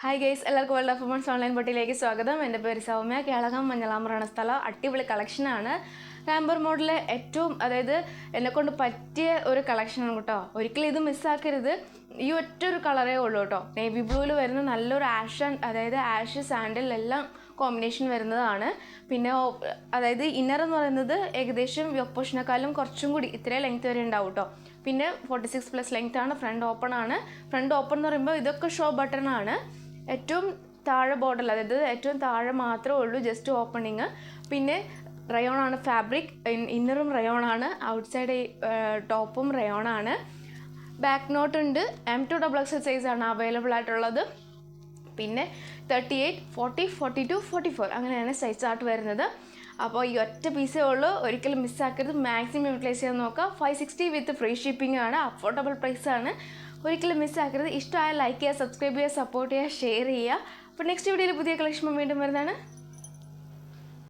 Hi guys, എല്ലാവർക്കും world of women's online ബോട്ടിലേക്ക് സ്വാഗതം. എൻ്റെ പേര് സൗമ്യ. കേളകം മഞ്ഞളാമറാണ് സ്ഥലം. അടിപൊളി കളക്ഷനാണ്. റാമ്പർ മോഡലിലെ ഏറ്റവും എന്നെക്കൊണ്ട് പറ്റിയ ഒരു കളക്ഷനാണ് കേട്ടോ. ഒരിക്കലും ഇത് മിസ്സാക്കരുത്. ഈ ഒറ്റൊരു കളറേ ഉള്ളൂ കേട്ടോ. നേവി ബ്ലൂവിൽ വരുന്ന നല്ലൊരു ആഷ് സാൻഡിൽ എല്ലാം കോമ്പിനേഷൻ വരുന്നതാണ്. പിന്നെ ഇന്നർ എന്ന് പറയുന്നത് ഏകദേശം യോക്ക് പോർഷനേക്കാളും കുറച്ചും കൂടി ഇത്രയും ലെങ്ത് വരെ ഉണ്ടാവും കേട്ടോ. പിന്നെ 46+ ലെങ്ത് ആണ്. ഫ്രണ്ട് ഓപ്പൺ ആണ്. ഫ്രണ്ട് ഓപ്പൺ എന്ന് പറയുമ്പോൾ ഇതൊക്കെ ഷോ ബട്ടൺ ആണ്. ഏറ്റവും താഴെ ബോർഡർ, ഏറ്റവും താഴെ മാത്രമേ ഉള്ളൂ ജസ്റ്റ് ഓപ്പണിങ്. പിന്നെ റയോൺ ആണ് ഫാബ്രിക്. ഇന്നറും റയോൺ ആണ്. ഔട്ട്സൈഡ് ടോപ്പും റയോൺ ആണ്. ബാക്ക് നോട്ട് ഉണ്ട്. M2XXL സൈസാണ് അവൈലബിൾ ആയിട്ടുള്ളത്. പിന്നെ 38, 40, 42, 44 അങ്ങനെയാണ് സൈസ് ആയിട്ട് വരുന്നത്. അപ്പോൾ ഈ ഒറ്റ പീസേ ഉള്ളൂ. ഒരിക്കലും മിസ്സാക്കരുത്. മാക്സിമം യൂട്ടിലൈസ് ചെയ്യാൻ നോക്കുക. 560 വിത്ത് ഫ്രീ ഷിപ്പിംഗ് ആണ്. അഫോർഡബിൾ പ്രൈസാണ്. ഒരിക്കലും മിസ്സാക്കരുത്. ഇഷ്ടമായ ലൈക്ക് ചെയ്യുക, സബ്സ്ക്രൈബ് ചെയ്യുക, സപ്പോർട്ട് ചെയ്യുക, ഷെയർ ചെയ്യുക. അപ്പോൾ നെക്സ്റ്റ് വീഡിയോയിൽ പുതിയ കളക്ഷൻ വീണ്ടും വരുന്നതാണ്.